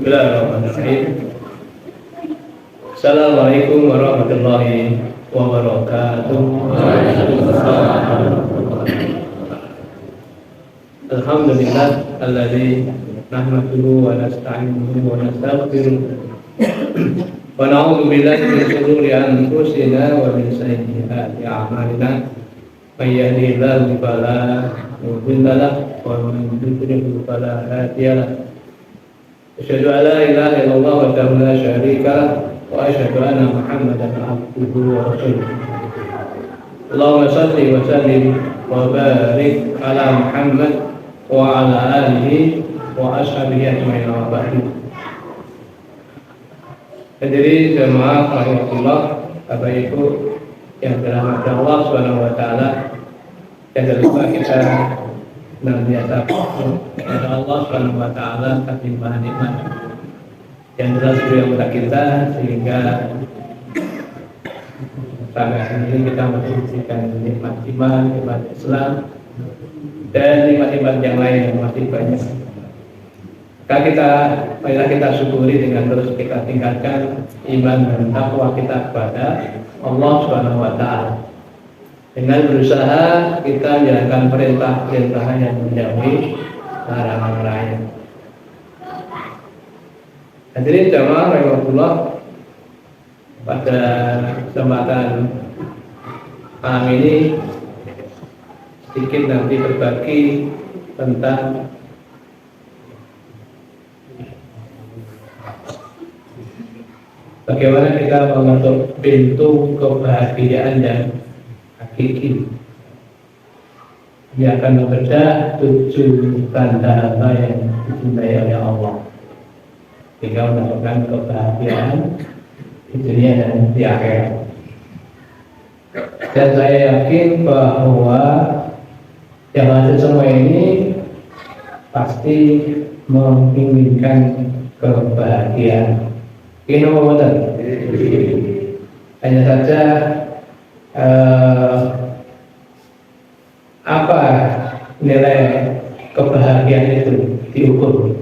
Bismillahirrahmanirrahim. Assalamualaikum warahmatullahi wabarakatuh. Alhamdulillah alladzi nahmaduhu wa nasta'inuhu wa nastaghfiruh wa na'udzu billahi min shururi anfusina wa min sayyiati a'malina. May yahdihillahu fala mudilla lahu wa man yudlil fala hadiya lahu. Asyhadu an la ilaha illallah wahdahu la syarika lahu wa asyhadu anna Muhammadan abduhu wa rasuluh. Allahumma shalli wa sallim wa barik ala Muhammad wa ala alihi wa ashabihi ajma'in wa ba'du. Hadirin jemaah rahimahullah, Bapak Ibu yang dirahmati Allah Subhanahu wa taala, jangan lupa kita senantiasa kepada Allah Subhanahu wa taala ketimbang nikmat yang telah diberikan kepada kita, sehingga sampai sini kita menyaksikan nikmat iman, nikmat Islam, dan nikmat-nikmat yang lain yang masih banyak. Marilah kita syukuri dengan terus kita tingkatkan iman dan takwa kita kepada Allah Subhanahu wa taala. Dengan berusaha kita menjalankan perintah-perintah yang menjauhi larangan-larangan. Hadirin jamaah rahimahullah, pada kesempatan malam ini sedikit nanti berbagi tentang bagaimana kita mengetuk pintu kebahagiaan yang hakiki. Dia akan membedah 7 tanda apa yang dicintai oleh Allah, sehingga mendapatkan kebahagiaan di dunia dan di akhirat. Dan saya yakin bahwa yang ada semua ini pasti menginginkan kebahagiaan. Ini betul. Hanya saja apa nilai kebahagiaan itu diukur.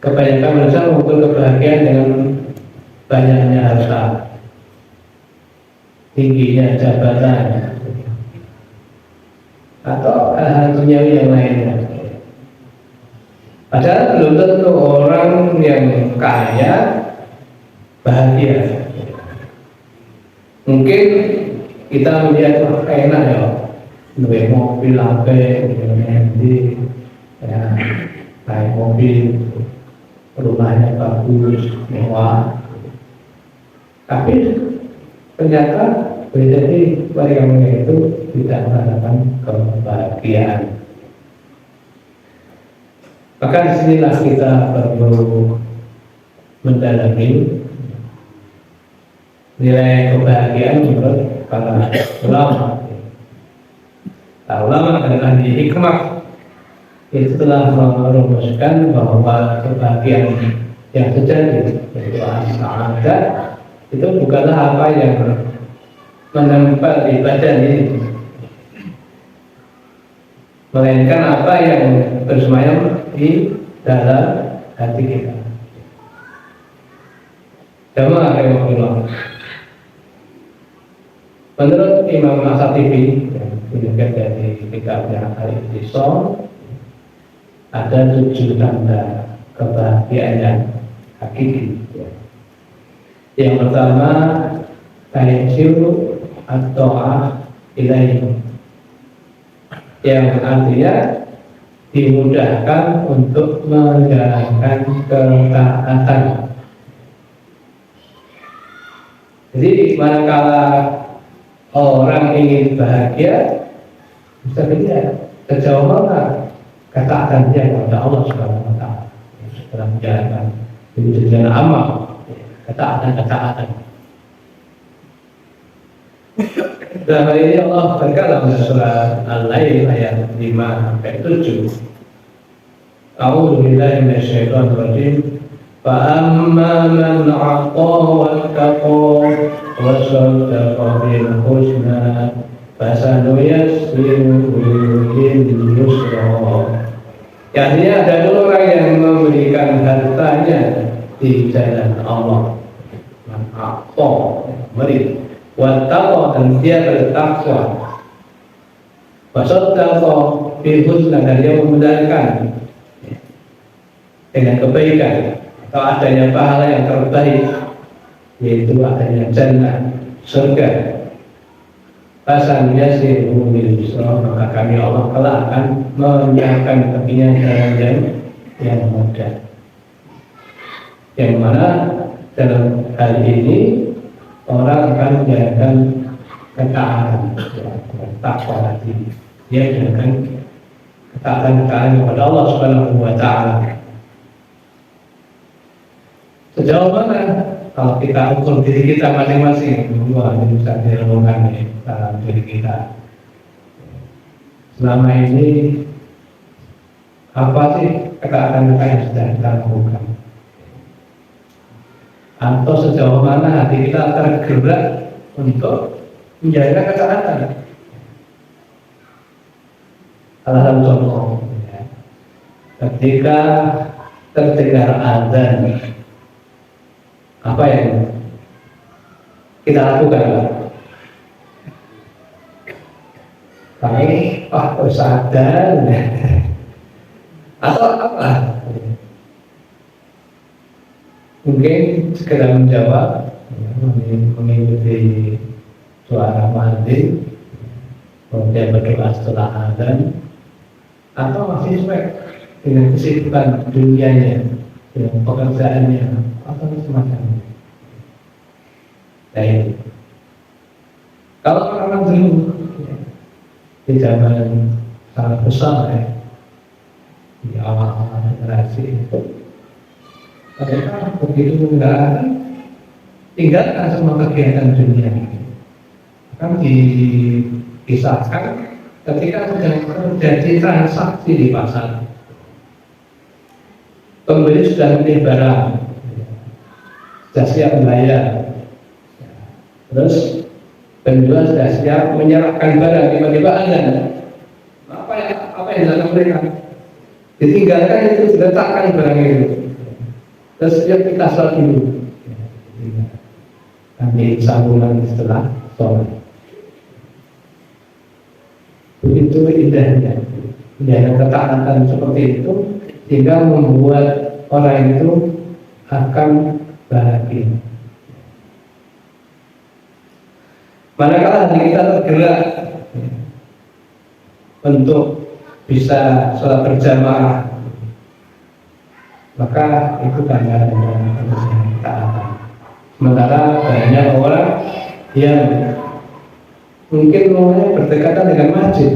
Kebanyakan manusia mengukur kebahagiaan dengan banyaknya harta, tingginya jabatan, atau hal-hal duniawi yang lainnya. Padahal belum tentu orang yang kaya bahagia. Mungkin kita melihat enak ya, duwe mobil apik, ya, naik mobil, rumahnya bagus, mewah. Tapi ternyata jadi mereka itu tidak merasakan kebahagiaan. Maka disinilah kita perlu mendalami nilai kebahagiaan menurut para ulama. Ulama dan ahli hikmah itu telah merumuskan bahwa kebahagiaan yang sejati, yaitu as-sa'adah, itu bukanlah apa yang menempel di badan ini, melainkan apa yang bersemayam di dalam hati kita. Jamaah rahimahullah, menurut Imam As-Satibi yang diriwayatkan dari kitabnya Al-Ikhtisar, ada 7 tanda kebahagiaan yang hakiki. Yang pertama, tayyib at-ta'ah ilaihi, yang artinya dimudahkan untuk menjalankan ketaatan. Jadi manakala orang ingin bahagia, bisa dilihat sejauh mana ketaatannya kepada Allah Subhanahu wa taala dalam menjalankan jalan amal, ketaatan. Dalam hal ini Allah berkata dalam surat Al-Lail ayat 5-7, A'udzu billahi minasyaitonir rajim. Fa amma man 'aqa wattaqa wa saddaqa bil husna fasanuyassiruhu lil yusra. Ya, artinya ada orang yang memberikan hartanya di jalan Allah. Apa? Beri. Wattaqwa, dan dia bertakwa. Wasaddaqa bil husna, dan dia membenarkan dengan kebaikan atau adanya pahala yang terbaik, yaitu adanya jannah, surga. Pasan yasiru bil yusra, maka kami Allah kelak akan menyiapkan baginya jalan yang mudah. Yang mana dalam hal ini orang akan menjalankan ketaatan, takwa hati. Dia menjalankan ketaatan kepada Allah Subhanahu wa Ta'ala. Sejauh mana kalau kita ukur diri kita masing-masing, wah ini bisa direnungkan dalam diri kita. Selama ini apa sih ketaatan yang sudah kita lakukan? Atau sejauh mana hati kita tergerak untuk menjaga ketaatan? Salah satu contoh, ketika terdengar azan, apa yang kita lakukan? Kami, sadar, atau apa? Mungkin segera menjawab, mengikuti suara muadzin, kemudian berdoa setelah azan, atau masih cuek dengan kesibukan dunianya, dengan pekerjaannya, atau semacamnya. Nah ini, kalau orang dulu di zaman sangat besar di awal-awal generasi itu, mereka begitu enggak tinggalkan semua kegiatan dunia ini. Akan dikisahkan ketika sedang terjadi transaksi di pasar, pembeli sudah memilih barang, sudah siap membayar, terus penjual sudah siap menyerahkan barang, tiba-tiba azan. Apa yang dilakukan mereka? Ditinggalkan itu, diletakkan barang itu, terus kita sholat dulu, nanti sambungan setelah sholat. Begitu indahnya ketaatan seperti itu, sehingga membuat orang itu akan bahagia. Manakala hati kita tergerak untuk bisa sholat berjamaah, maka itu tanda ketaatan. Sementara banyak orang yang mungkin maunya berdekatan dengan masjid,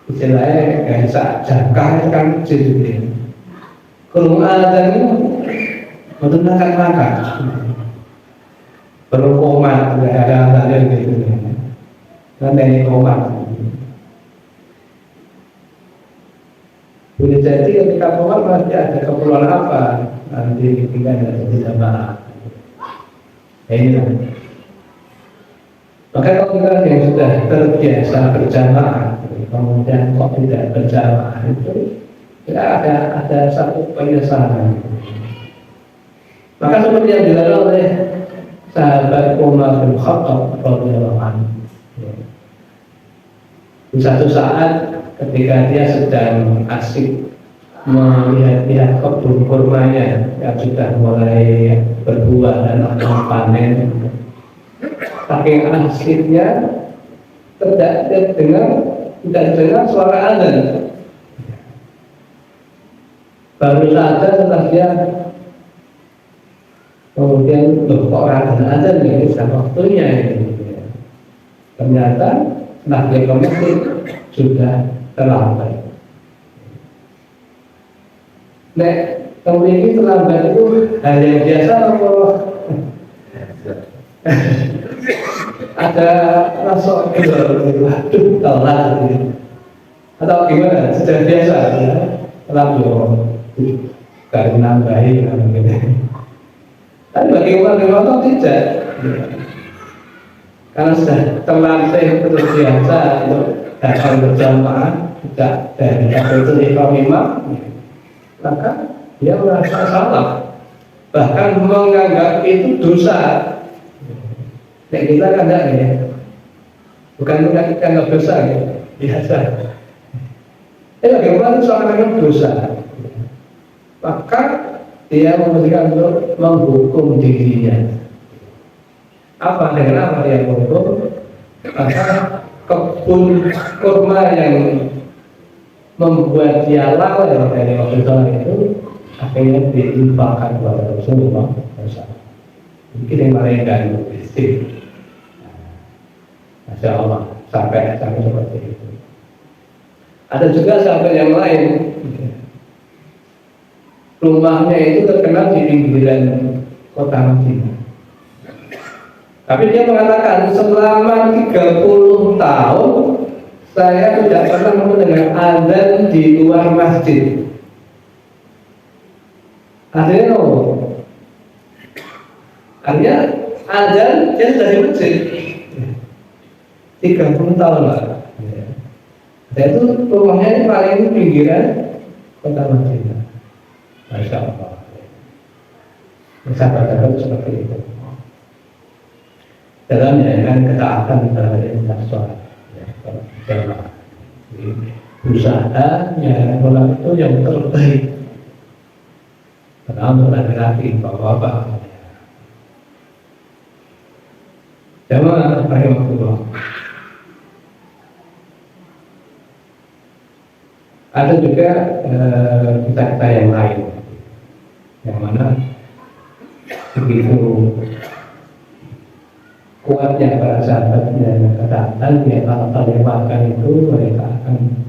istilahnya nggak bisa jangka kan masjid itu. Kalau azan itu untuk makan, berkomat, nggak ada azan gitu, nanti ini komat. Boleh jadi ketika komat masih ada keperluan apa, nanti ketika tidak marah. Ini lah. Maka kalau kita yang sudah terbiasa berjamaah, kemudian kok tidak berjamaah, itu tidak ada satu penyesalan. Maka seperti yang dilakukan oleh sahabat Umar bin Khattab radhiyallahu anhu. Di satu saat ketika dia sedang asik melihat kebun kurmanya yang sudah mulai berbuah dan akan panen, saking asiknya tidak dengar suara azan. Baru saja setelah dia kemudian kok orang azan ini sudah waktunya ini. Ternyata setelah dia ke masjid sudah terlambat. Nek kemudian terlambat itu hal yang biasa atau ada rasa waduh telat gitu, atau gimana? Sudah biasa ya, terlambat karena nambahi gitu. Tapi bagi orang tidak, karena sudah terlatih terus biasa untuk datang berjamaah, tidak dari takbiratul ihram imam, maka dia merasa salah, bahkan menganggap itu dosa. Nek kita kan enggak ya, bukan menganggap dosa ya, biasa. Bagaimana seorang dosa, maka dia memutuskan untuk menghukum dirinya. Apa dengan apa dia menghukum? Maka kebun kurma yang membuat dia lalai dari Rasulullah itu akhirnya diinfakkan kepada Rasulullah SAW. Mungkin yang mereka itu, Masya Allah, sampai seperti itu. Ada juga sahabat yang lain, rumahnya itu terkenal di pinggiran kota Madinah. Tapi dia mengatakan selama 30 tahun saya tidak pernah mendengar azan di luar masjid. Artinya apa? Artinya azan dia sudah di masjid 30 tahun lah. Dan itu rumahnya ini paling pinggiran kota Madinah. Masya Allah. Sahabat-sahabat seperti itu. Dalam menjalankan ketaatan terhadap ibadah sholat, usaha yang sholat itu yang terbaik. Karena untuk laki-laki, bapak-bapak, jamaah rahimahullah. Ada juga kita yang lain, yang mana begitu kuatnya para sahabatnya ketaatan, ya kalau terlewatkan itu mereka akan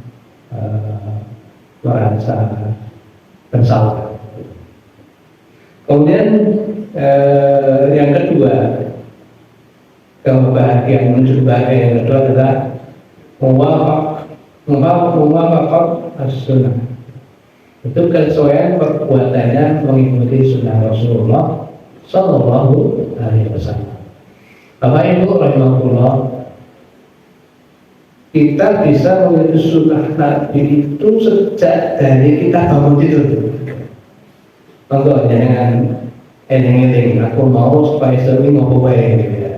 merasa bersalah. Kemudian yang kedua, kebahagiaan menuju bahagia yang kedua adalah muwafaqah as-sunnah. Itu kesesuaian perbuatannya mengikuti sunnah Rasulullah Sallallahu Alaihi Wasallam. Bapak Ibu rahimahullah, kita bisa mengikuti sunnah Nabi itu sejak dari kita bangun tidur. Contoh dengan eling-eling, aku mau supaya sering mau baik gitu ya.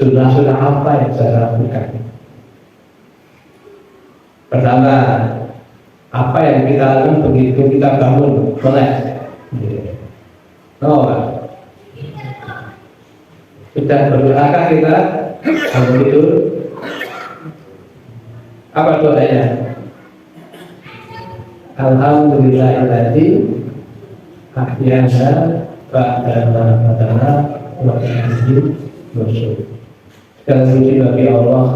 Sunnah-sunnah apa yang saya lakukan? Pertama, apa yang kita lakukan begitu kita bangun melek? Sudah berdoakah kita bangun tidur? Apa doanya? Alhamdulillahilladzi ahyana ba'da ma amatana wa ilaihi nusyur. Segala puji bagi Allah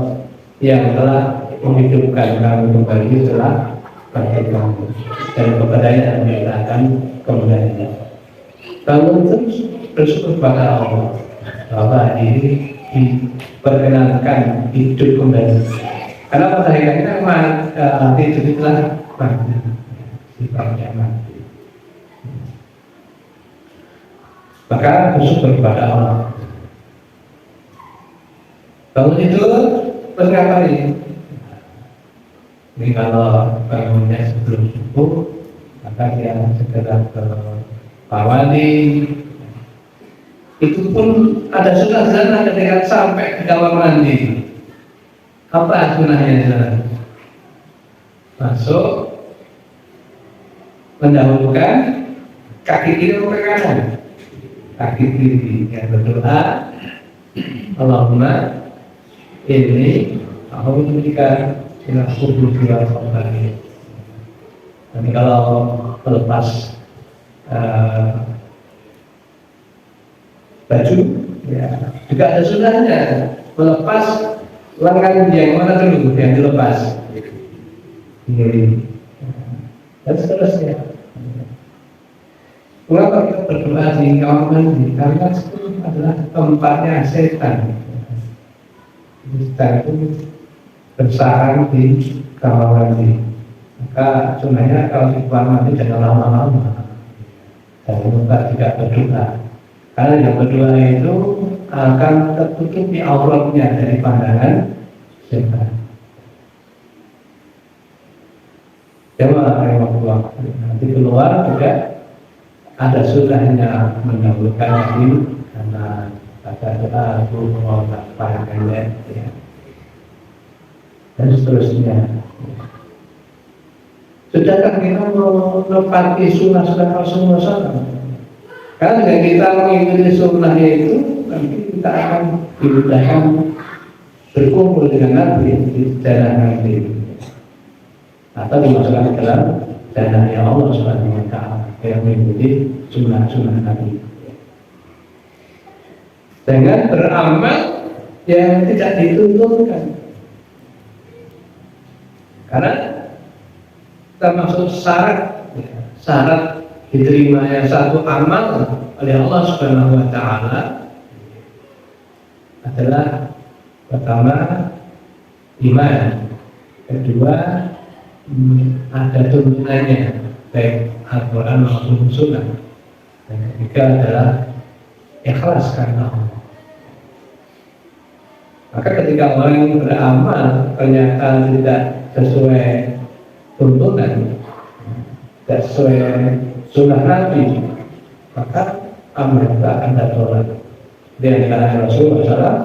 yang telah menghidupkan kami kembali setelah mati kami, dan kepadanya kita akan kembali. Bangun terus bersyukur pada Allah bahwa ini diperkenankan hidup kembali. Karena pada hakikatnya hidup itulah mati, sifatnya mati. Maka bersyukur kepada Allah. Bangun itu terus ngapain? Ini kalau bangunnya sebelum subuh, maka dia segera ke mandi. Itu pun ada sunnah ketika sampai ke kamar mandi. Apa sunnahnya? Masuk, mendahulukan kaki kiri ke kanan. Kaki kiri yang berdoa, Allahumma ini aku memberikan ila kubur dua kembali. Nanti kalau melepas baju, ya juga ada sunnahnya. Melepas lengan yang mana dulu yang dilepas, kiri, dan seterusnya. Mengapa kita berdoa di kamar mandi? Karena itu adalah tempatnya setan. Setan itu bersarang di kamar mandi. Maka sunnahnya kalau di kamar mandi jangan lama-lama. Jangan lupa tidak berdoa. Karena yang berdoa itu akan tertutupi auratnya dari pandangan setan. Jamaah nanti keluar juga ada sunnahnya mendahulukan diri karena baca doa mau pendek ya. Dan seterusnya. Sudahkah kita menepati sunnah-sunnah Rasulullah SAW? Karena dengan kita mengikuti sunnahnya itu, nanti kita akan dimudahkan berkumpul dengan Nabi di jalan Nabi, atau dimasukkan dalam jalannya Allah Subhanahu Wa Taala yang mengikuti sunnah-sunnah Nabi. Dengan beramal yang tidak dituntunkan, karena termasuk syarat diterimanya satu amal oleh Allah Subhanahu Wa Taala adalah pertama iman, kedua ada tuntunannya baik Al-Quran maupun Sunnah, dan ketiga adalah ikhlas karena Allah. Maka ketika orang beramal ternyata tidak sesuai tuntunan, tidak sesuai sunnah Nabi, maka amal itu akan tertolak. Di antara Rasulullah SAW,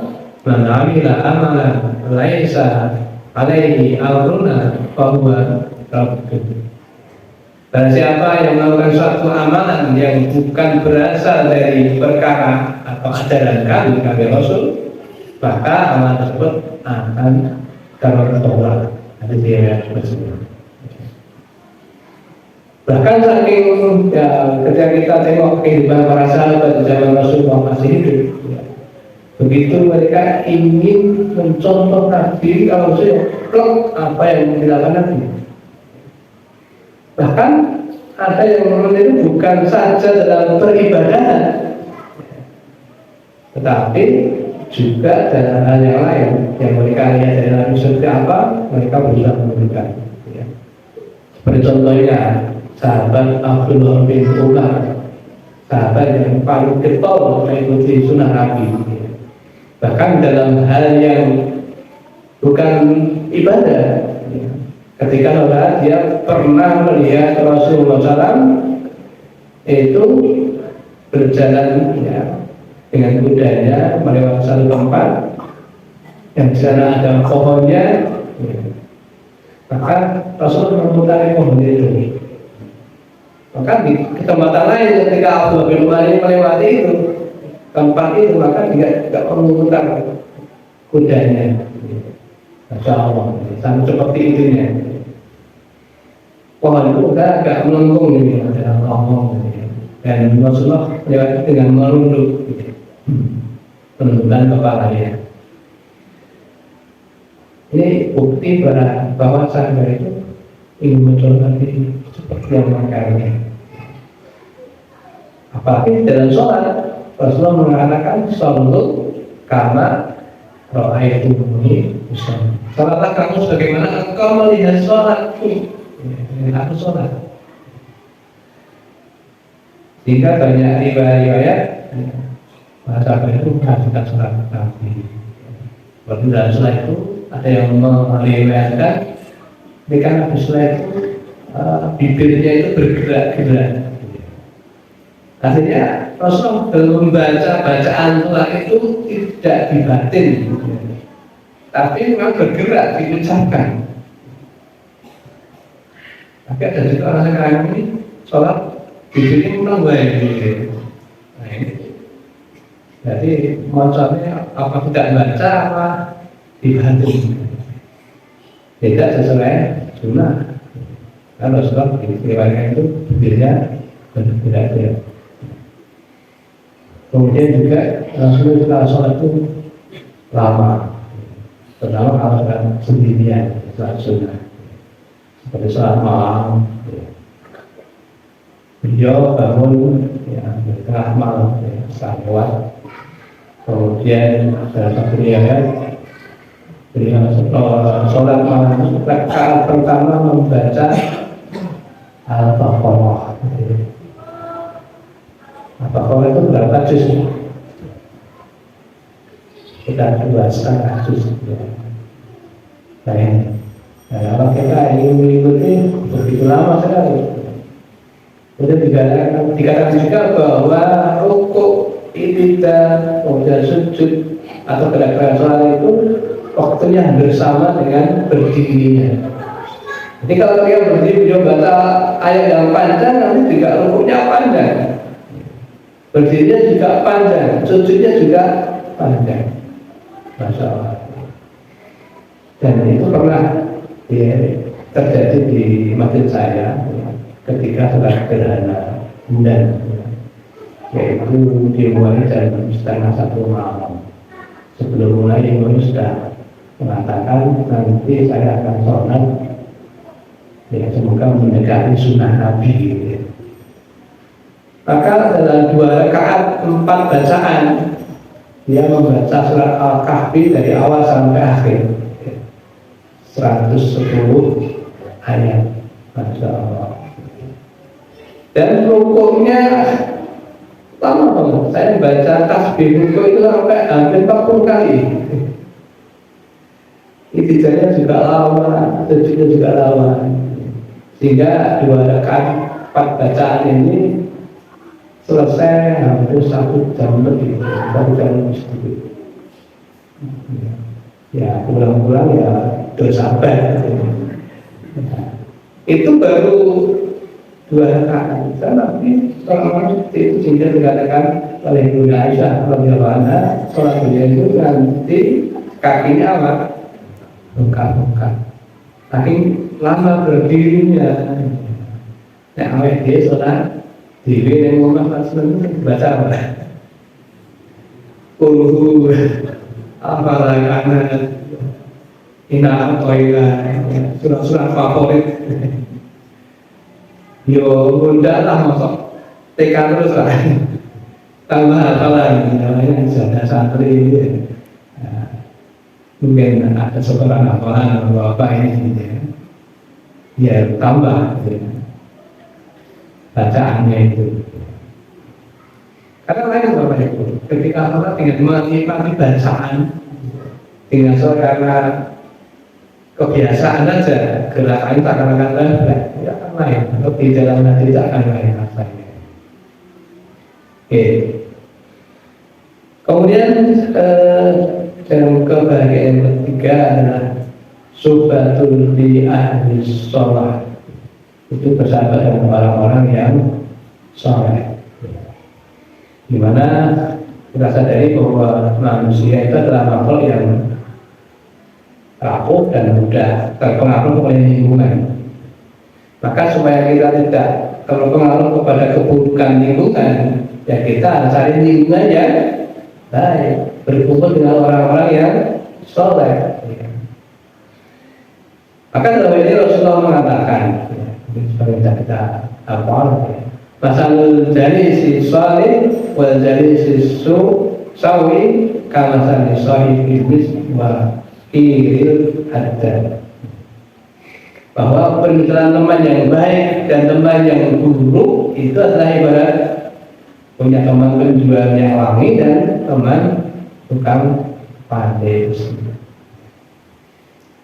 "Man 'amila amalan laisa alaihi amruna fahuwa raddun." Dan siapa yang melakukan suatu amalan yang bukan berasal dari perkara atau ajaran kami Rasul, maka amalan tersebut akan tertolak. Ada dia tersebut. Bahkan saking ketika kita tengok kehidupan para sahabat zaman Rasulullah masih hidup, begitu mereka ingin mencontohkan diri kalau saya plok apa yang dilakukan Nabi. Bahkan ada yang itu bukan saja dalam peribadahan, tetapi juga dalam hal yang lain yang mereka lihat dari Nabi seperti apa, mereka berusaha menunjukkan. Seperti contohnya sahabat Abdullah bin Umar, sahabat yang paling getol mengikuti sunnah Nabi. Bahkan dalam hal yang bukan ibadah, ketika dia pernah melihat Rasulullah SAW itu berjalan dengan kudanya melewati satu tempat yang di sana ada pohonnya, maka Rasul memutari pohon itu. Maka di tempat lain ketika Abdullah bin Umar melewati itu tempat itu, maka tidak perlu memutar kudanya. Masya Allah, sama seperti itunya. Pohon itu agak melengkung ini, ada ngomong, dan Rasulullah melewati dengan merunduk, penundukan kepalanya. Ini bukti bahwa sahabat itu ingin mencontohkan diri seperti yang mereka ini. Apalagi dalam sholat, Rasulullah mengatakan shollu kama ra'aitumuni usolli. Sholatlah kamu sebagaimana engkau melihat sholatku. Aku sholat. Sehingga banyak riwayat sahabat itu mengatakan sholat Nabi. Waktu dalam sholat itu ada yang meriwayatkan ketika Nabi sholat itu bibirnya itu bergerak-gerak. Artinya Rasulullah dalam membaca bacaan sholat itu tidak dibatin, tapi memang bergerak, diucapkan. Tapi ada juga orang sekarang ini sholat bibirnya memang baik. Nah ini, jadi maksudnya apa tidak baca apa dibatin, tidak sesuai sunnah. Kalau Rasulullah diriwayatkan itu bibirnya bergerak-gerak. Kemudian juga Rasulullah sholat itu lama, terutama kalau sendirian, sholat sunnah, seperti sholat malam. Beliau bangun tengah malam, setelah lewat. Kemudian dalam satu riwayat beliau sholat malam rakaat pertama membaca Al-Baqarah. Al-Baqarah itu berapa juz? Kita 2,5 juz. Nah, kalau kita ingin mengikuti begitu dikatakan juga bahwa rukuk, i'tidal, kemudian sujud atau gerakan sholat itu waktunya hampir sama dengan berdirinya. Jadi kalau dia berdiri dia baca ayat yang panjang, nanti juga rukuknya panjang, berdirinya juga panjang, sujudnya juga panjang. Masya Allah. Dan itu pernah terjadi di masjid saya ketika sholat gerhana bulan, yaitu dimulai jam 12:30 malam. Sebelum mulai imam sudah mengatakan nanti saya akan sholat, ya semoga mendekati sunnah Nabi. Maka dalam 2 rakaat 4 bacaan dia membaca surat Al-Kahfi dari awal sampai akhir, 110 ayat. Masya Allah. Dan rukuknya lama banget. Saya baca tasbih rukuk itu sampai hampir 40 kali. I'tidalnya juga lama, sujudnya juga lama. Sehingga 2 rakaat 4 bacaan ini selesai hampir 1 jam lebih, 1 jam lebih sedikit. Ya pulang-pulang ya udah sampai. Itu baru 2 rakaat. Dan nanti orang itu sehingga dikatakan oleh Ibu Aisyah radhiyallahu anha, sholat beliau itu nanti kakinya apa? Bengkak-bengkak. Saking lama berdirinya. Nah, awet dia sholat diri yang ngomong baca apa? Apalah anak ina toilah surah-surah favorit. Yo bunda lah masuk TK terus lah. Tambah hafalan namanya ada santri. Mungkin ada seorang hafalan atau apa ini gitu. Ya tambah gitu. Bacaannya itu. Karena lain Bapak Ibu, ketika orang tinggal menikmati bacaan, tinggal soal karena kebiasaan aja, gerakan tak akan lain, ya akan lain. Atau di dalam hati tak akan lain rasanya. Oke. Kemudian yang kebahagiaan ketiga adalah subatul li ahli sholat. Itu bersahabat dengan orang-orang yang soleh. Dimana kita sadari bahwa manusia itu adalah makhluk yang rapuh dan mudah terpengaruh oleh lingkungan. Maka supaya kita tidak terpengaruh kepada keburukan lingkungan, ya kita harus cari lingkungan yang baik, berkumpul dengan orang-orang yang soleh. Maka dalam ini Rasulullah mengatakan, seperti kita hafal, masalul jalisi shalih wal jalisi sawi kamasali sahibil miswa kiril haddad. Bahwa pemikiran teman yang baik dan teman yang buruk itu adalah ibarat punya teman penjual minyak wangi dan teman tukang pandai besi.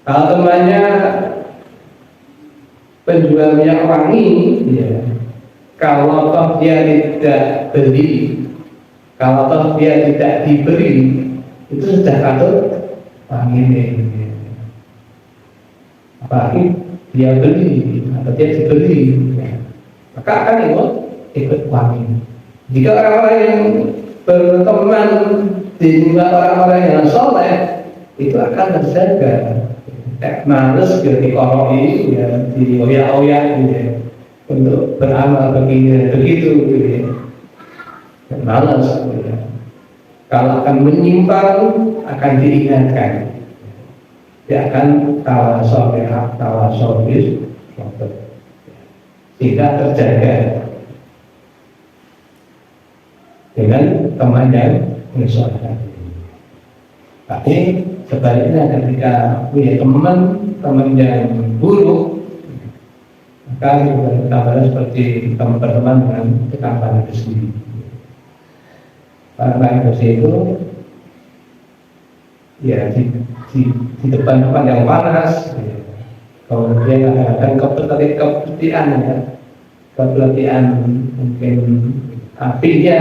Kalau temannya penjual minyak wangi, ya, kalau toh dia tidak beli, kalau toh dia tidak diberi, itu sudah patut wangi. Apalagi dia beli atau dia dibeli, ya, maka akan ikut wangi. Jika orang-orang yang berteman dengan orang-orang yang soleh, itu akan terjaga. Males dikoroi, ya, dioyak-oyak gitu ya, untuk beramal begitu gitu ya. Males gitu ya. Kalau akan menyimpang akan diingatkan. Dia akan tawasobis sehingga terjaga dengan teman yang menyesuaikan. Tapi sebaliknya ketika punya teman yang buruk, maka kita balas seperti teman berteman dengan tukang pandai besi. Pandai besi itu ya di depan yang panas, kemudian kadang-kadang kepetian ya, pelatihan mungkin apinya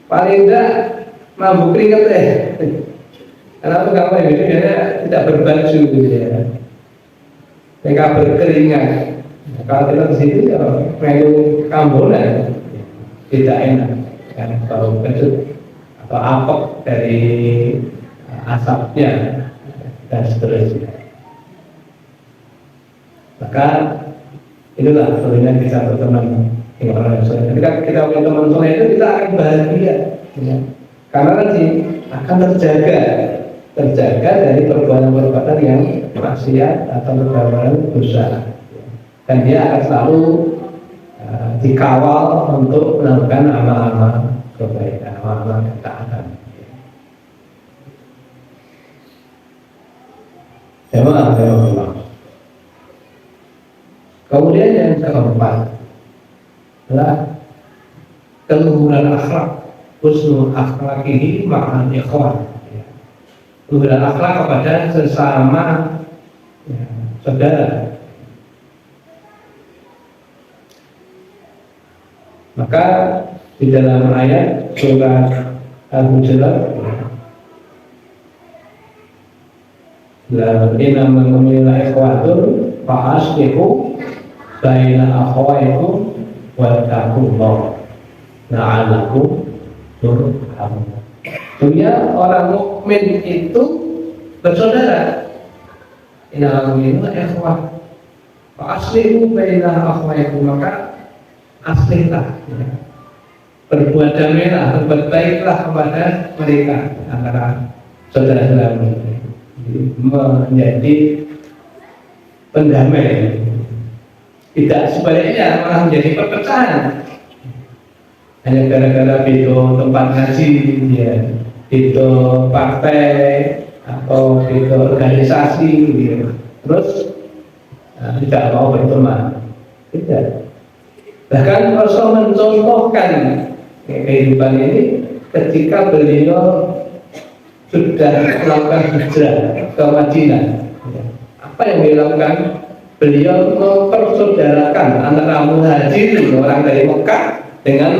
paling enggak mabuk keringet deh. Kenapa kamu ini biasanya tidak berbaju gitu ya? Mereka berkeringat. Nah, kalau kita di sini kalau melu kambulan tidak enak, kan bau kecut atau apek dari asapnya dan seterusnya. Maka inilah sebenarnya kita berteman dengan orang yang soleh. Ketika kita punya teman soleh itu kita akan bahagia, ya. Karena nanti akan terjaga dari perbuatan-perbuatan yang maksiat atau perbuatan dosa, dan dia akan selalu dikawal untuk melakukan amal-amal kebaikan, amal-amal ketaatan. Alhamdulillah. Kemudian yang keempat adalah keluhuran akhlak, husnul akhlaqihi ma'al ikhwan. Keluhuran akhlak kepada sesama saudara. Maka di dalam ayat surat Al-Hujurat, la inna mu'minina ikhwatun fa'aslihu baina akhawaikum wattaqullah la'allakum turhamun. Dunia orang mukmin itu bersaudara. Inna mu'minina ikhwah fa'aslihu baina akhawaikum, maka aslihlah, ya. Berbuat damailah, berbuat baiklah kepada mereka antara saudara-saudara, menjadi pendamai. Tidak sebaliknya malah menjadi perpecahan. Hanya gara-gara itu tempat ngaji, ya, itu partai atau itu organisasi, ya. Terus tidak mau berteman. Tidak. Bahkan Rasul mencontohkan kehidupan ini ketika beliau sudah melakukan hijrah ke Madinah. Apa yang beliau lakukan? Beliau mempersaudarakan antara muhajirin, orang dari Mekah, dengan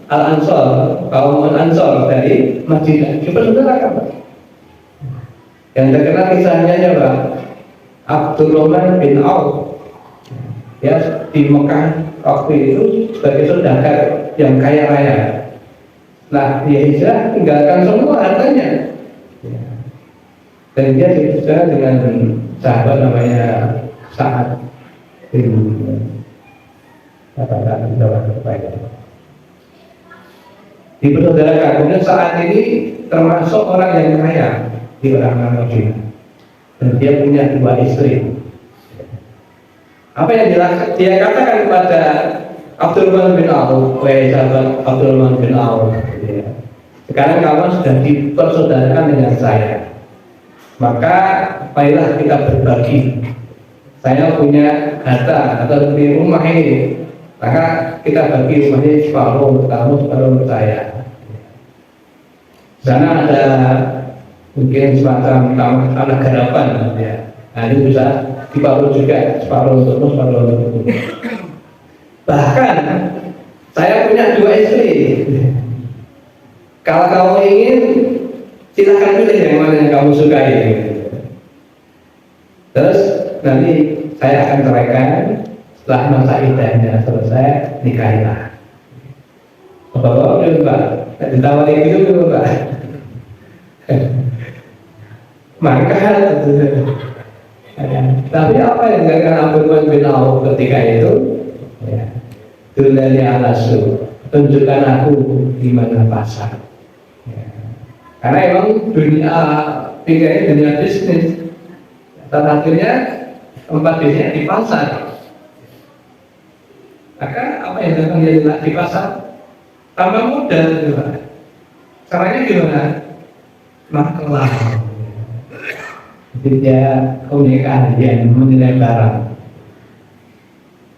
Al-Ansor, kaum Al-Ansor dari Madinah. Dipersaudarakan. Yang terkenal kisahnya ya Pak, Abdurrahman bin Auf, ya, di Mekah waktu itu sebagai saudagar yang kaya raya. Nah, dia hijrah tinggalkan semua hartanya, dan dia hijrah dengan sahabat namanya Sa'ad bin dipersaudarakan. Kemudian saat ini termasuk orang yang kaya di orang Madinah, dan dia punya 2 istri. Apa yang dia katakan kepada Abdurrahman bin Auf, wahai sahabat Abdurrahman bin Auf, ya, sekarang kamu sudah dipersaudarakan dengan saya, maka marilah kita berbagi. Saya punya harta atau di rumah ini, maka kita bagi rumahnya separuh untuk kamu, separuh untuk saya. Di sana ada mungkin semacam tanah garapan, ya. Nah, ini bisa diparuh juga, separuh untukmu, separuh untukmu. Bahkan saya punya 2 istri. Kalau kamu ingin, silakan pilih yang mana yang kamu sukai. Terus nanti saya akan ceraikan setelah masa iddahnya selesai, nikahilah. Bapak-bapak belum Pak, ditawari gitu belum Pak. Maka tapi apa yang dilakukan Abdurrahman bin Auf ketika itu? Ya, Dulani alasu, tunjukkan aku di mana pasar. Ya. Karena emang dunia pikirnya dunia bisnis. Salah satunya tempat bisnisnya di pasar. Maka apa yang dilakukan dia di pasar? Tambah modal juga. Caranya gimana? Makelar. Jadi dia punya keahlian menilai barang.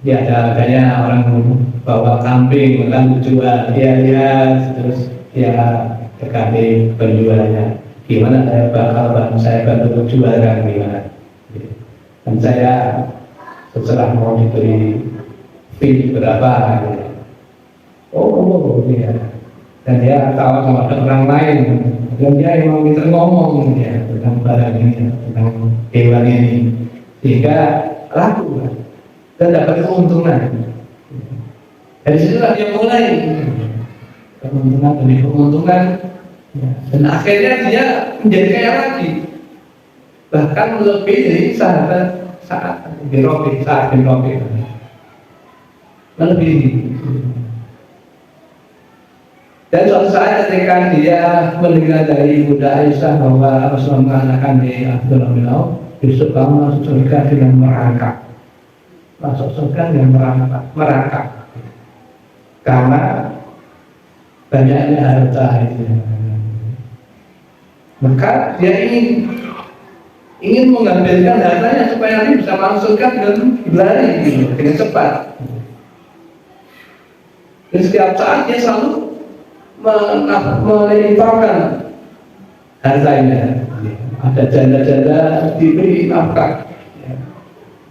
Dia ada orang bawa kambing, orang jual, dia lihat, terus dia dekati penjualnya. Gimana saya bantu jualan gimana? Dan saya setelah mau diberi fee berapa gitu. Oh iya. Dan dia tahu sama orang lain, dan dia emang bisa ngomong ya tentang barang ini, tentang hewan ini, sehingga laku dan dapat keuntungan. Dari situlah dia mulai keuntungan demi keuntungan, dan akhirnya dia menjadi kaya lagi, bahkan lebih dari saat bin Rabi, lebih. Dan suatu saat ketika dia mendengar dari Bunda Aisyah bahwa Rasulullah mengatakan di Abdullah bin Auf, besok kamu masuk surga dengan merangkak, masuk surga dengan merangkak, karena banyaknya harta itu. Maka dia ingin mengambilkan hartanya supaya nanti bisa masuk surga dengan berlari dengan cepat. Dan setiap saat dia selalu melimpahkan hartanya. Ada janda-janda diberi nafkah.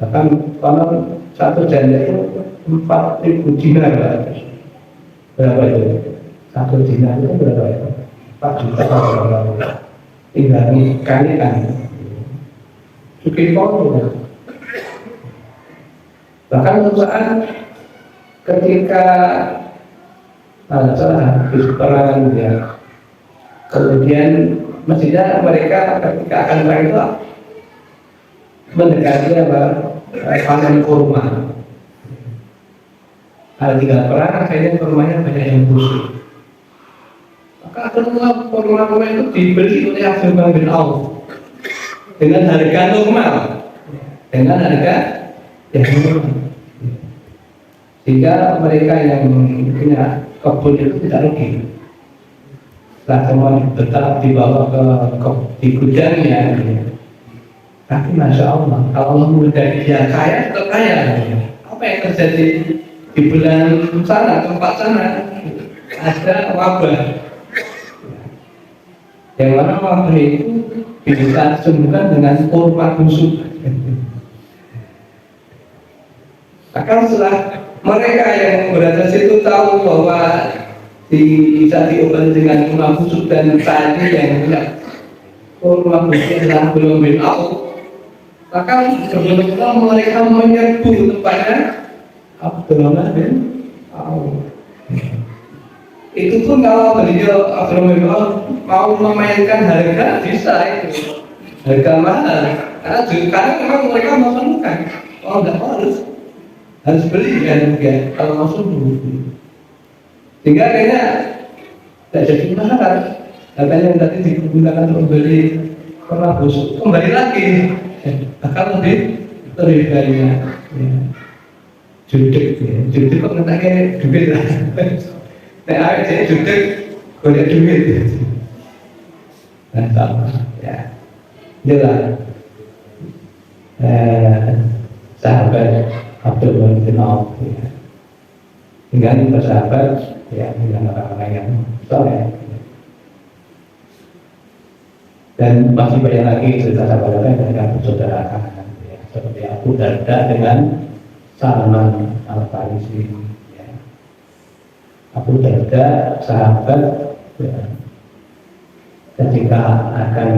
Bahkan kalau satu janda itu 4.000 dinar. Berapa itu? Satu dinar itu berapa itu? 4 juta berapa? Tinggal dikalikan. Cukup kok. Bahkan suatu saat ketika salah peperangan dia, kemudian mestinya mereka ketika akan perang itu mendekati panen kurma. Kalau tinggal perang, akhirnya kurmanya banyak yang busuk. Maka kurma itu dibeli oleh Abdullah bin Auf dengan harga normal, yang normal, sehingga mereka yang punya kebun itu tidak rugi. Setelah semua tetap dibawa di gudangnya. Tapi Masya Allah, kalau Allah menjadi dia kaya, tetap kaya. Apa yang terjadi di bulan sana, tempat sana, ada wabah. Yang mana wabah itu bisa sembuhkan dengan kurma busuk. Akan setelah mereka yang berada di situ tahu bahwa bisa diobati dengan kurma busuk, dan tadi yang punya kurma busuk adalah belum bin Auf, maka sebelum mereka menyerbu tempatnya Abdullah bin Auf. Itu pun kalau beliau Abdullah bin Auf mau memainkan harga, bisa itu harga mahal, karena memang mereka memerlukan. Oh enggak harus beli kan ya, kalau langsung dulu. Sehingga akhirnya tidak jadi mahal. Harganya yang tadi digunakan untuk beli kurma busuk kembali lagi, akan lebih banyak. Judek kok ngetake duit lah. Nek awake dhewe judek golek duit. Nah, sama ya. Inilah sahabat Abdullah bin Auf, ya. Dengan bersahabat ya dengan orang-orang yang soleh. Dan masih banyak lagi cerita sahabat yang mereka persaudaraan, ya. Seperti Abu Darda dengan Salman Al-Farisi, ya. Abu Darda sahabat, ya, ketika akan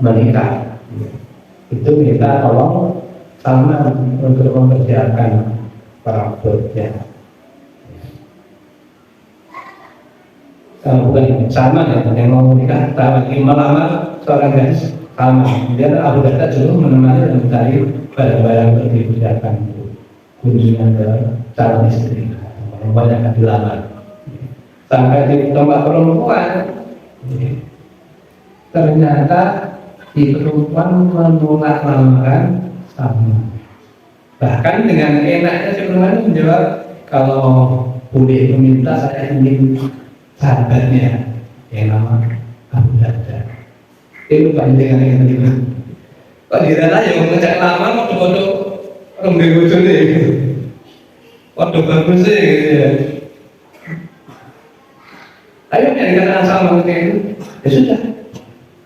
menikah, ya, itu minta tolong Salman untuk mempersiapkan perabotnya. Bukan Salman yang mau menikah, tapi melamar seorang gadis Salman. Dia Abu Darda dulu menemani dan mencari barang-barang untuk dipersiapkan kunjungan ke calon istri yang banyak akan dilamar. Sampai di tempat perempuan, ternyata si perempuan menolak lamaran Salman. Bahkan dengan enaknya si perempuan menjawab, kalau boleh meminta, saya ingin sahabatnya yang nama Abu Darda. Itu banyak dengan yang tadi. Kok dirana yang ngejak lama waktu-waktu rembe bojone. Waduh bagus sih gitu ya. Ayo yang dikatakan sama itu, ya sudah,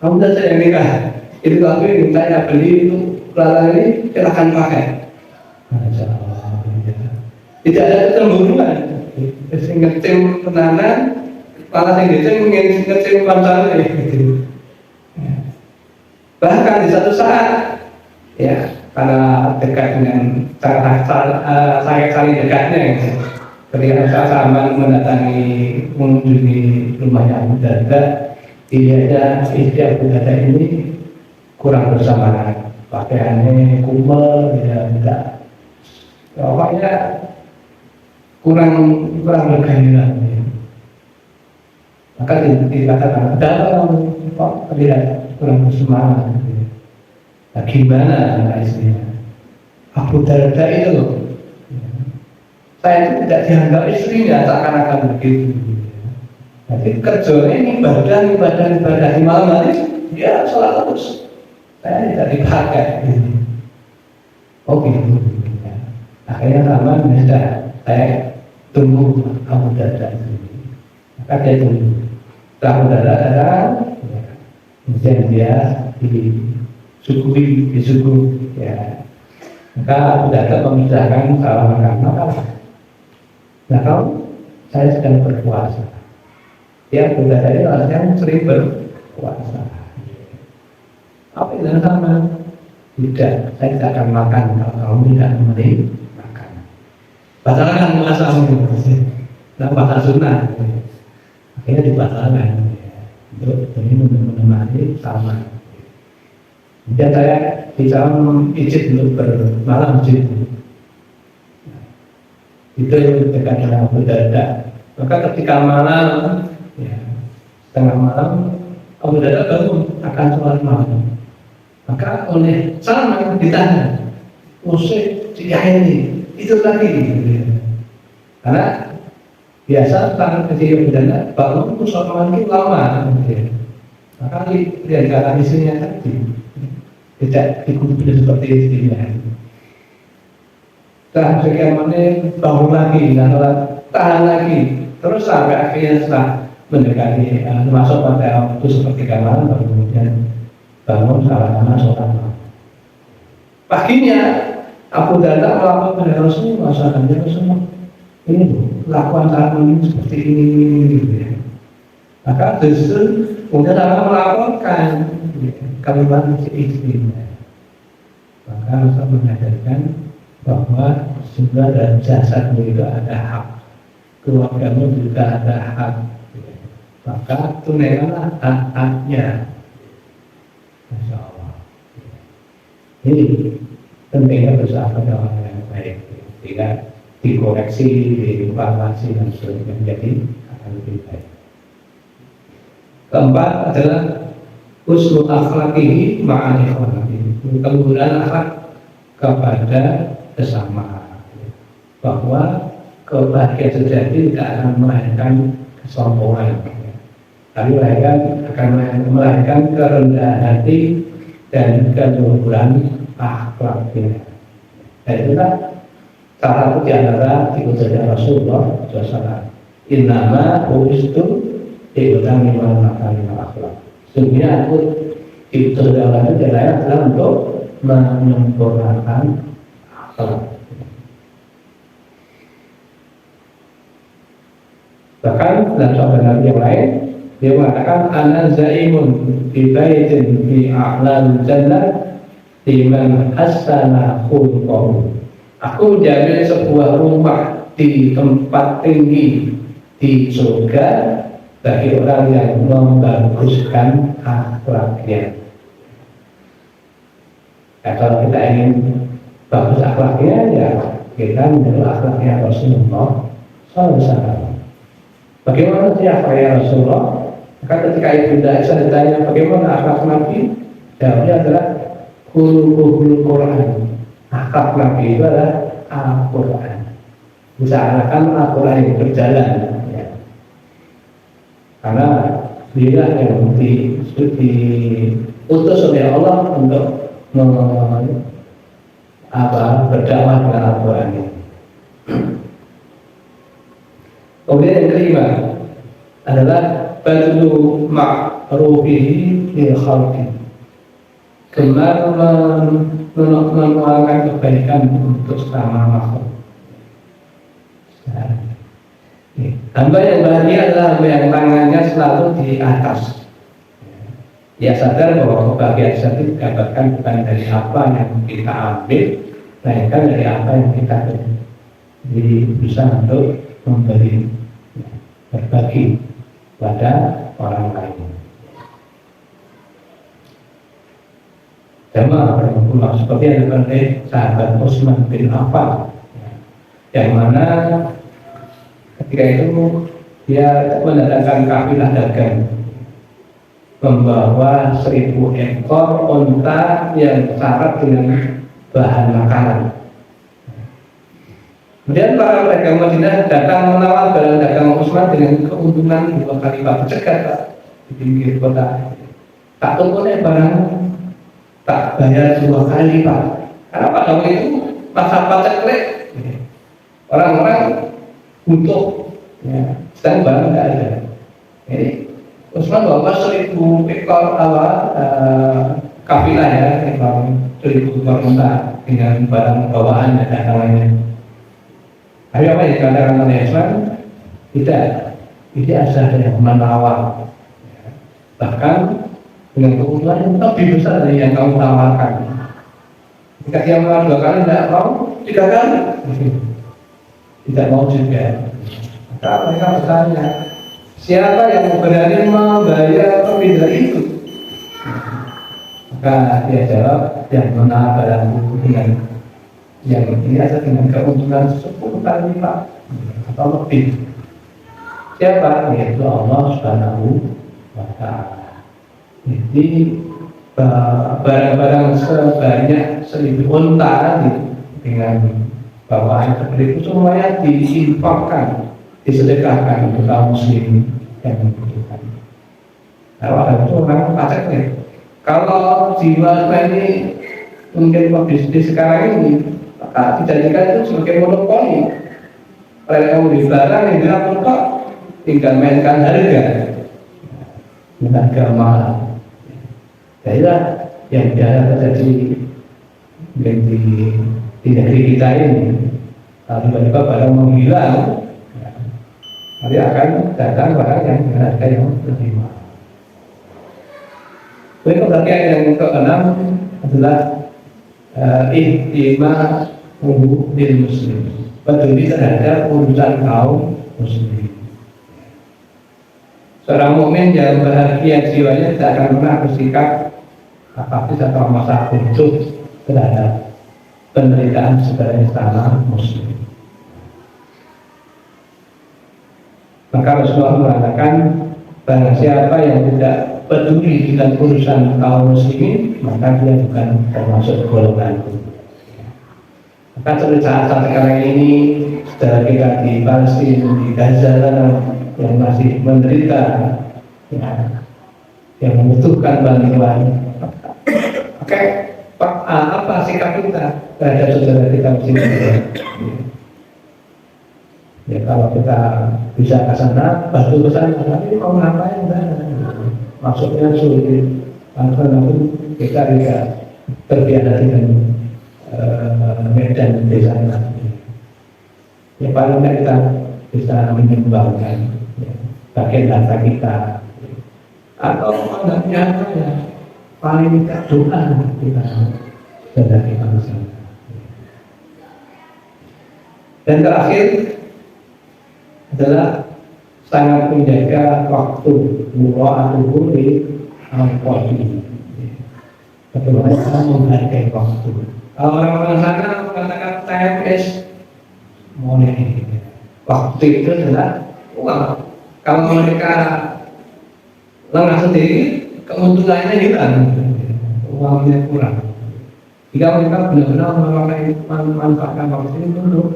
kamu saja yang nikah. Itu aku yang saya beli itu pelarang ini silahkan pakai. Masya Allah, ya. Tidak ada kecemburuan. Sing ngecem tenanan, malah sing ngecem pancane. Bahkan di satu saat, ya, karena dekat dengan saya saling dekatnya, ketika saya sama mendatangi mengunjungi rumahnya Abu Darda, dilihatnya istri Abu Darda ini kurang bersamaan, pakaiannya kumel, ya, tidak, pokoknya kurang bergairah. Maka dikatakan ada orang kok terlihat kurang bersemangat. Nah, gimana anak istrinya? Abu Darda itu loh, saya itu tidak dianggap istrinya, seakan-akan begitu. Jadi kerjanya ini ibadah di malam hari, dia sholat terus. Saya tidak dipakai. Oh gitu. Akhirnya sama, saya tunggu Abu Darda itu. Maka dia tunggu. Setelah Abu Darda datang, kemudian dia disuguhi, ya. Maka Abu Darda memisahkan salah makan. Nah, kalau saya sedang berpuasa, dia Abu Darda itu harusnya sering berpuasa. Apa yang sama? Tidak, saya tidak akan makan kalau kamu tidak memberi makan. Batalkan puasamu. Nah, puasa sunnah. Akhirnya dibatalkan. Untuk ini menemani sama. Kemudian saya bisa izin untuk bermalam di situ. Itu yang dekat dengan Abu Darda. Maka ketika malam, ya, setengah malam, Abu Darda bangun akan sholat malam. Maka oleh Salman ditanya, musik si ini itu lagi, karena biasa tangan kecil Abu Darda bangun sholat malam itu lama. Maka dia kata istrinya tadi tidak dikumpul seperti istrinya. Setelah sekian menit bangun lagi, tahan lagi, terus sampai akhirnya setelah mendekati masuk pada waktu sepertiga malam, baru kemudian bangun sama-sama sholat malam. Paginya Abu Darda melapor pada Rasulullah SAW, ini lakukan saat ini seperti ini, gitu ya. Maka justru kemudian Allah melaporkan kalimat istrinya. Maka Rasul mengajarkan bahwa sudah dan jasadmu itu ada hak, keluargamu juga ada hak, maka tunaikanlah hak-haknya. Masya Allah. Ini pentingnya bersahabat dengan orang yang baik, tidak dikoreksi, dievaluasi dan sebagainya, jadi akan lebih baik. Keempat adalah husnul akhlaqihi ma'al ikhwanihi, keluhuran akhlak kepada sesama, bahwa kebahagiaan sejati tidak akan melahirkan kesombongan, tapi akan melahirkan kerendahan hati dan keluhuran akhlaknya. Dan itulah salah satu di antara diutusnya Rasulullah SAW. Innama bu'istu liutamima makarimah akhlak. Sehingga aku diutus dalam itu adalah untuk menyempurnakan akhlak. Bahkan dalam sabda Nabi yang lain, dia mengatakan ana zaimun fi baitin fi a'lal jannah liman hasana khuluquhu. Aku menjamin sebuah rumah di tempat tinggi di surga bagi orang yang membaguskan akhlaknya. Nah, kalau kita ingin bagus akhlaknya, ya kita meniru akhlaknya Rasulullah SAW. Bagaimana sih akhlaknya Rasulullah? Maka ketika Ibunda Aisyah ditanya bagaimana akhlak Nabi, jawabnya adalah khuluqul Quran. Akhlak Nabi itu adalah Al-Quran. Usahakan Al-Quran yang berjalan, ya. Karena dia yang diutus oleh Allah untuk berdakwah dengan Al-Quran ini. Kemudian yang kelima adalah badlu ma'rufihi lil khalqi, gemar mengeluarkan kebaikan untuk sesama makhluk. Hamba yang bahagia adalah hamba yang tangannya selalu di atas. Ia sadar bahwa kebahagiaan itu didapatkan bukan dari apa yang kita ambil, melainkan dari apa yang kita beri. Jadi bisa untuk memberi, berbagi pada orang lain. Jamaah rahimahullah, seperti yang dilakukan sahabat Utsman bin Affan, yang mana ketika itu dia mendatangkan kafilah dagang membawa 1.000 ekor unta yang syarat dengan bahan makanan. Kemudian para pedagang Madinah datang menawar barang dagang Utsman dengan keuntungan 2 kali lipat, cegat di pinggir kota. Tak tukunya barang tak bayar 2 kali lipat. Karena pada waktu itu masa paceklik, orang-orang butuh, ya, sedang barang tidak ada. Jadi Utsman bawa 1.000 ekor kafilah, ya, 1.000 ekor unta dengan barang bawaan dan lainnya. Tapi apa yang dikatakan oleh Utsman? Tidak ada yang menawar, bahkan dengan keuntungan yang lebih besar dari yang kamu tawarkan. Jika dia menawar 2 kali, tidak mau 3 kali, tidak mau juga. Maka mereka bertanya, siapa yang berani membayar lebih dari itu? Maka dia jawab, yang menawar barang dengan yang ini ada dengan keuntungan 10 kali lipat atau lebih. Siapa? Yaitu Allah Subhanahu wa Ta'ala. Jadi barang-barang sebanyak 1.000 unta dengan bawaan seperti itu semuanya diinfakkan, disedekahkan untuk kaum muslimin yang membutuhkan. Kalau ada itu orang paceknya. Kalau jiwa ini mungkin bisnis sekarang ini, maka dijadikan itu sebagai monopoli. Kalau kamu di barang yang bilang kok tinggal mainkan harga, harga mahal. Inilah yang biasa terjadi di negeri kita ini. Kalau tiba-tiba barang menghilang, nanti akan datang barang yang harga yang lebih mahal. Kemudian yang keenam adalah ihtimam lil muslim, peduli terhadap urusan kaum muslim. Seorang mukmin yang bahagia jiwanya tidak akan pernah bersikap apatis atau masa butuh terhadap penderitaan saudara sesama muslim. Maka Rasulullah mengatakan, barang siapa yang tidak peduli dengan urusan kaum muslimin, maka dia bukan termasuk golonganku. Maka seperti saat sekarang ini, saudara kita di Palestina, di Gaza yang masih menderita, ya, yang membutuhkan bantuan. Oke, apa sikap kita terhadap saudara kita muslimin? Ya, kalau kita bisa ke sana, bantu ke sana, tapi mau ngapain sana? Maksudnya sulit, karena kita tidak terbiasa dengan medan di sana. Ya, paling kita bisa menyumbangkan, ya, bagian data kita, atau anggapnya ya, paling tidak doa kita dari bangsa. Dan terakhir adalah sangat menjaga waktu, mura'atuhu li al-qadi. Bagaimana kita menghargai waktu. Kalau orang-orang sana mengatakan TMS, money, waktu itu adalah uang. Kalau mereka lengah sendiri, keuntungannya hilang, uangnya kurang. Jika mereka benar-benar memanfaatkan waktu itu untuk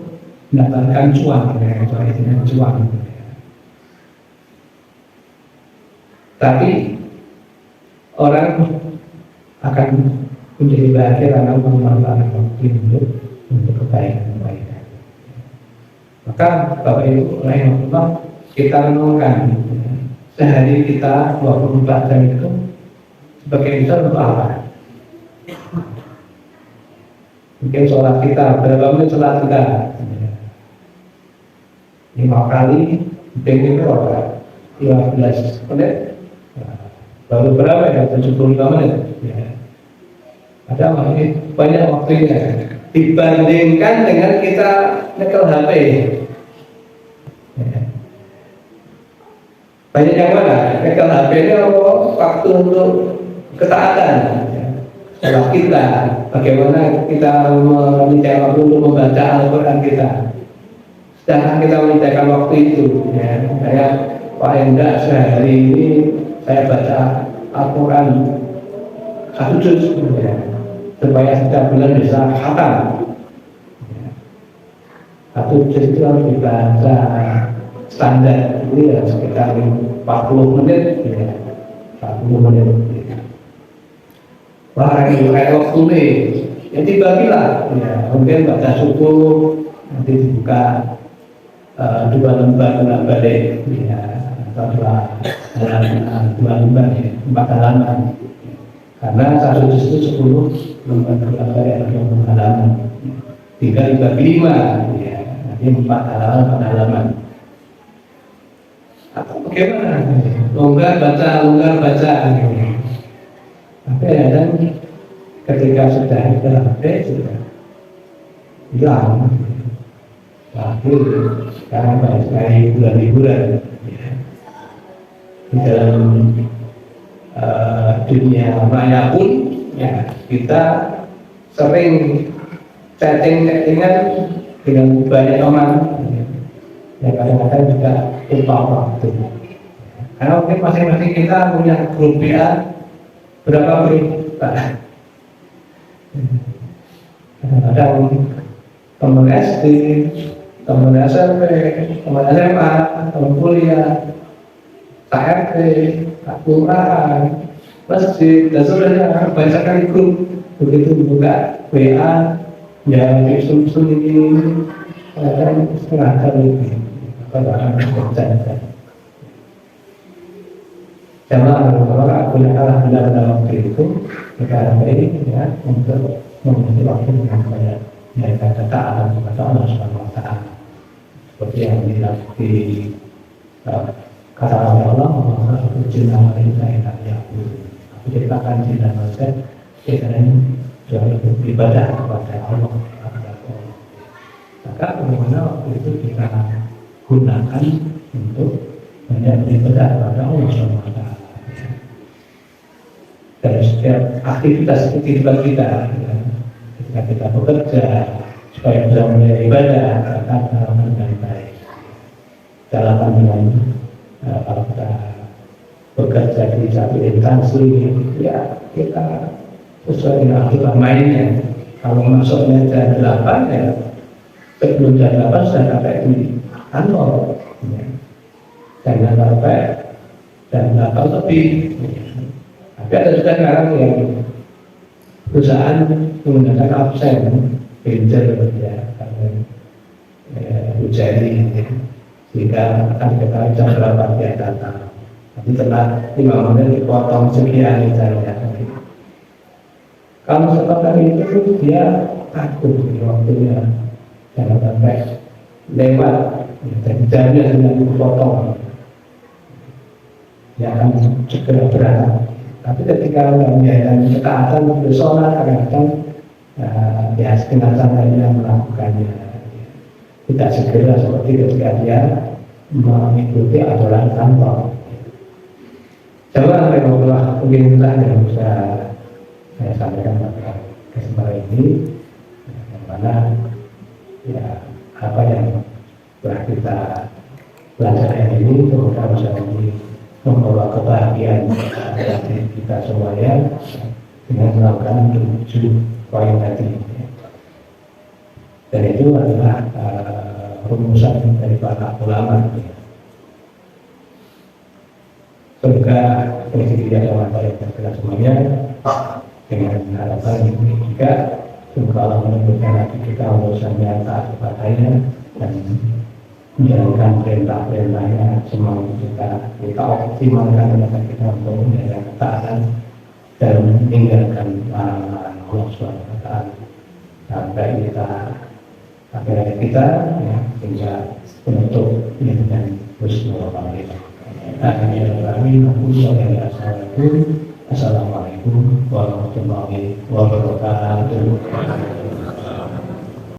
mendapatkan cuan, istilahnya cuan. Tapi orang akan menjadi bahagia karena memanfaatkan waktu untuk kebaikan. Maka Bapak Ibu rahimahullah, kita renungkan sehari kita 24 jam itu sebagai besar untuk apa? Mungkin sholat kita, berapa menit sholat kita? 5 kali, Pengen berapa? 15 menit. Nah, baru berapa ya? 75 menit. Ya. Ada masih banyak waktunya dibandingkan dengan kita nyekel HP. Ya. Banyak yang mana? Nyekel HP ini waktu untuk ketaatan. Ya. Sholat kita, bagaimana kita menyediakan waktu untuk membaca Al-Quran kita. Sedangkan kita menyediakan waktu itu, ya, saya paling enggak sehari ini saya baca Al-Quran 1 juz, ya, supaya setiap bulan bisa khatam. Ya. 1 juz itu harus dibaca standar ini ya sekitar 40 menit, ya, 40 menit. Ya. Wah, ini kayak waktu nih, ya dibagilah, ya, mungkin baca subuh nanti dibuka 2 lembar balik, ya, atau 2 lembar, ya, 4 halaman. Karena 1 juz itu 10 lembar balik atau 4 halaman. 3 dibagi 5, ya, nanti 4 halaman, 4 halaman. Atau bagaimana? Longgar baca. Tapi kadang ketika sudah HP sudah hilang. Tapi sekarang banyak sekali hiburan ya. Di dalam dunia maya pun ya, kita sering chatting-chattingan dengan banyak teman ya, kadang-kadang juga lupa waktu. Karena mungkin masing-masing kita punya grup WA, berapa grup? Kadang-kadang teman SD, teman SMP, teman SMA, teman kuliah, KRT, kelurahan, masjid, dan sebagainya. Banyak sekali grup. Begitu buka WA, ya disum-sum ini, kadang setengah jam lebih. Kadang-kadang bercanda. Jangan kalau punya kalah benar-benar waktu itu, kita ini ya untuk mengisi waktu dengan banyak. Mereka taat kepada Allah Subhanahu Wa Taala, seperti yang di kata Allah, "Jinna kita ya, aku ciptakan jin dan manusia, kita ini jauh beribadah kepada Allah." Maka bagaimana waktu itu kita gunakan untuk banyak beribadah kepada Allah Subhanahu Wa Taala. Dari setiap aktivitas kehidupan kita. Ketika kita bekerja supaya bisa mulai ibadah, lakukan dengan baik. Jalankan dengan kalau kita bekerja di satu instansi, ya kita sesuai dengan aturan mainnya. Kalau masuknya jam 8, ya sebelum jam 8 sudah sampai di kantor. Ya. Jangan sampai jam 8 lebih. Tapi ada juga sekarang yang perusahaan menggunakan absen, pinjol ya, ujian sehingga akan diketahui jam berapa dia datang. Nanti setelah 5 menit dipotong sekian misalnya. Kalau seperti itu dia takut di waktunya, jangan sampai lewat dan jamnya dengan dipotong, dia akan segera berangkat. Tapi ketika membiayai ketaatan personal, kadang-kadang ya setengah santainya melakukannya, tidak segera seperti ketika dia mengikuti aturan kantor. Coba remotlah mungkin yang bisa saya sampaikan pada kesempatan ini, yang mana ya apa yang telah kita pelajari ini semoga bisa membawa kebahagiaan bagi kita semuanya dengan melakukan 7 poin tadi. Dan itu adalah rumusan dari para ulama. Semoga posisi dia sama baik dan kita semuanya, dengan harapan ini juga semoga Allah menunjukkan hati kita urusannya taat kepadanya dan menjalankan perintah-perintahnya. Semua kita optimalkan tenaga kita untuk menjalankan ketaatan dan meninggalkan larangan Allah Subhanahu Wa Taala sampai kita akhirnya kita ya, hingga penutup dengan husnul khotimah. Amin. Assalamualaikum warahmatullahi wabarakatuh.